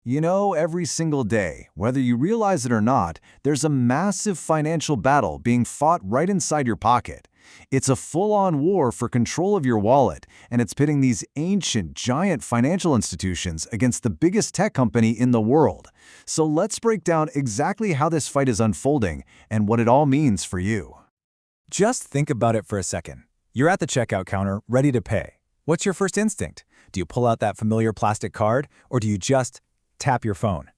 You know, every single day, whether you realize it or not, there's a massive financial battle being fought right inside your pocket. It's a full-on war for control of your wallet, and it's pitting these ancient, giant financial institutions against the biggest tech company in the world. So let's break down exactly how this fight is unfolding and what it all means for you. Just think about it for a second. You're at the checkout counter, ready to pay. What's your first instinct? Do you pull out that familiar plastic card, or do you just tap your phone?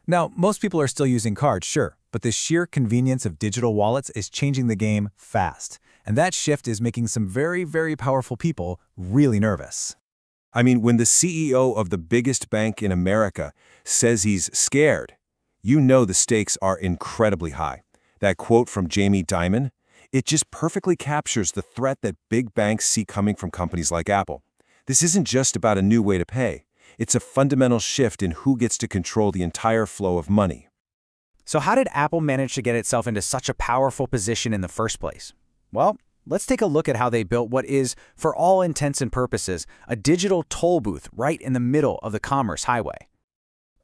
Now, most people are still using cards, sure, but the sheer convenience of digital wallets is changing the game fast. And that shift is making some very, very powerful people really nervous. I mean, when the CEO of the biggest bank in America says he's scared, you know the stakes are incredibly high. That quote from Jamie Dimon, it just perfectly captures the threat that big banks see coming from companies like Apple. This isn't just about a new way to pay. It's a fundamental shift in who gets to control the entire flow of money. So how did Apple manage to get itself into such a powerful position in the first place? Well, let's take a look at how they built what is, for all intents and purposes, a digital toll booth right in the middle of the commerce highway.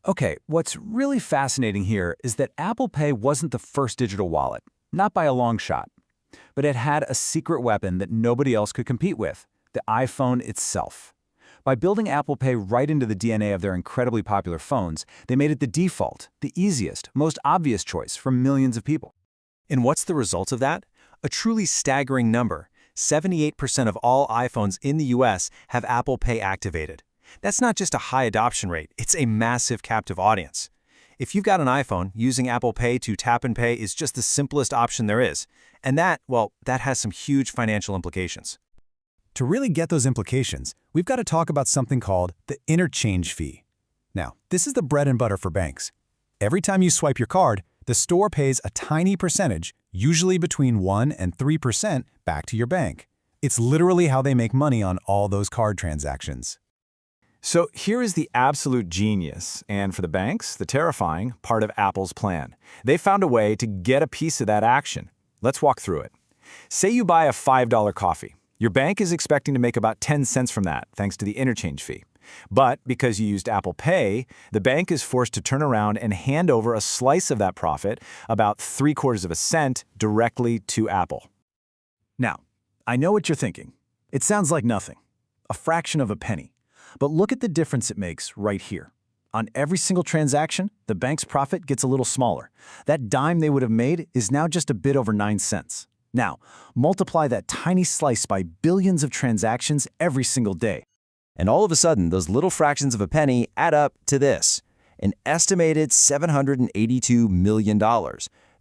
Okay, what's really fascinating here is that Apple Pay wasn't the first digital wallet, not by a long shot. But it had a secret weapon that nobody else could compete with, the iPhone itself. By building Apple Pay right into the DNA of their incredibly popular phones, they made it the default, the easiest, most obvious choice for millions of people. And what's the result of that? A truly staggering number. 78% of all iPhones in the US have Apple Pay activated. That's not just a high adoption rate, it's a massive captive audience. If you've got an iPhone, using Apple Pay to tap and pay is just the simplest option there is. And that has some huge financial implications. To really get those implications, we've got to talk about something called the interchange fee. Now, this is the bread and butter for banks. Every time you swipe your card, the store pays a tiny percentage, usually between 1% and 3%, back to your bank. It's literally how they make money on all those card transactions. So here is the absolute genius, and for the banks, the terrifying part of Apple's plan. They found a way to get a piece of that action. Let's walk through it. Say you buy a $5 coffee. Your bank is expecting to make about 10 cents from that, thanks to the interchange fee. But because you used Apple Pay, the bank is forced to turn around and hand over a slice of that profit, about 3/4 of a cent, directly to Apple. Now, I know what you're thinking. It sounds like nothing, a fraction of a penny. But look at the difference it makes right here. On every single transaction, the bank's profit gets a little smaller. That dime they would have made is now just a bit over 9 cents. Now, multiply that tiny slice by billions of transactions every single day. And all of a sudden, those little fractions of a penny add up to this, an estimated $782 million.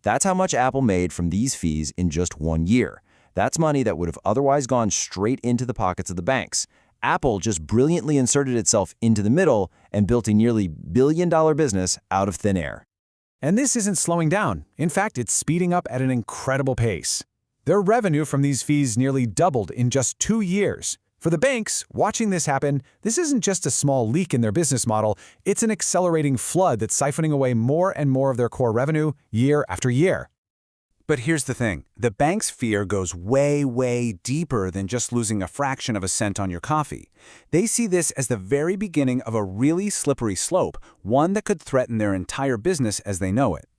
That's how much Apple made from these fees in just 1 year. That's money that would have otherwise gone straight into the pockets of the banks. Apple just brilliantly inserted itself into the middle and built a nearly billion-dollar business out of thin air. And this isn't slowing down. In fact, it's speeding up at an incredible pace. Their revenue from these fees nearly doubled in just 2 years. For the banks, watching this happen, this isn't just a small leak in their business model, it's an accelerating flood that's siphoning away more and more of their core revenue year after year. But here's the thing. The bank's fear goes way, way deeper than just losing a fraction of a cent on your coffee. They see this as the very beginning of a really slippery slope, one that could threaten their entire business as they know it.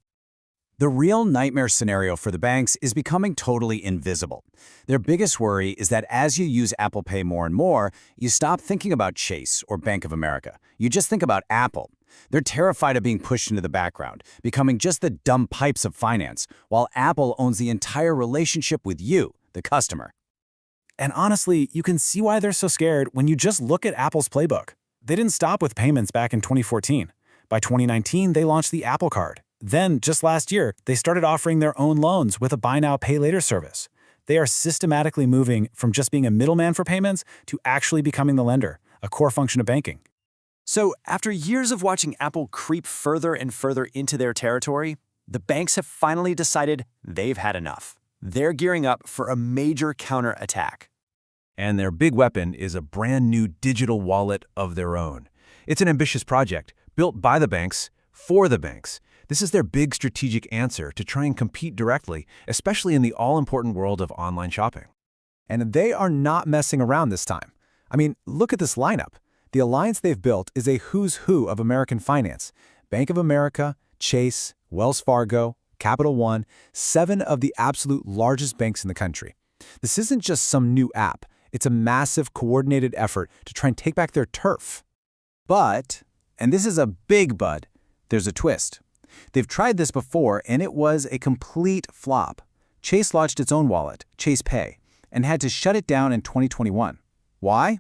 The real nightmare scenario for the banks is becoming totally invisible. Their biggest worry is that as you use Apple Pay more and more, you stop thinking about Chase or Bank of America. You just think about Apple. They're terrified of being pushed into the background, becoming just the dumb pipes of finance, while Apple owns the entire relationship with you, the customer. And honestly, you can see why they're so scared when you just look at Apple's playbook. They didn't stop with payments back in 2014. By 2019, they launched the Apple Card. Then, just last year, they started offering their own loans with a buy now, pay later service. They are systematically moving from just being a middleman for payments to actually becoming the lender, a core function of banking. So, after years of watching Apple creep further and further into their territory, the banks have finally decided they've had enough. They're gearing up for a major counterattack. And their big weapon is a brand new digital wallet of their own. It's an ambitious project, built by the banks, for the banks. This is their big strategic answer to try and compete directly, especially in the all-important world of online shopping. And they are not messing around this time. I mean, look at this lineup. The alliance they've built is a who's who of American finance. Bank of America, Chase, Wells Fargo, Capital One, 7 of the absolute largest banks in the country. This isn't just some new app. It's a massive, coordinated effort to try and take back their turf. But, and this is a big but, there's a twist. They've tried this before, and it was a complete flop. Chase launched its own wallet, Chase Pay, and had to shut it down in 2021. Why?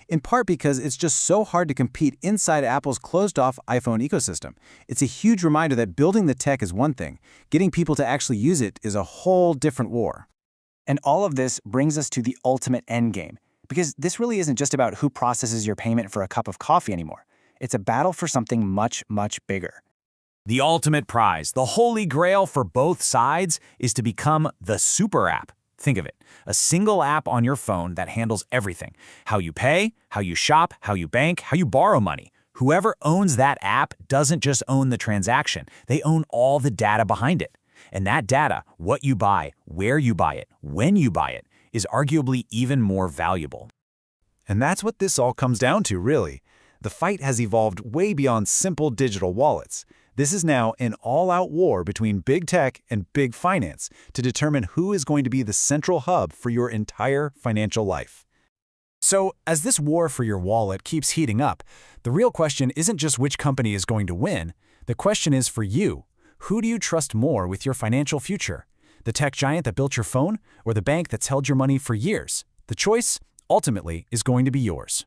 In part because it's just so hard to compete inside Apple's closed-off iPhone ecosystem. It's a huge reminder that building the tech is one thing. Getting people to actually use it is a whole different war. And all of this brings us to the ultimate endgame, because this really isn't just about who processes your payment for a cup of coffee anymore. It's a battle for something much, much bigger. The ultimate prize, the holy grail for both sides, is to become the super app. Think of it, a single app on your phone that handles everything. How you pay, how you shop, how you bank, how you borrow money. Whoever owns that app doesn't just own the transaction, they own all the data behind it. And that data, what you buy, where you buy it, when you buy it, is arguably even more valuable. And that's what this all comes down to, really. The fight has evolved way beyond simple digital wallets. This is now an all-out war between big tech and big finance to determine who is going to be the central hub for your entire financial life. So, as this war for your wallet keeps heating up, the real question isn't just which company is going to win. The question is for you. Who do you trust more with your financial future? The tech giant that built your phone or the bank that's held your money for years? The choice, ultimately, is going to be yours.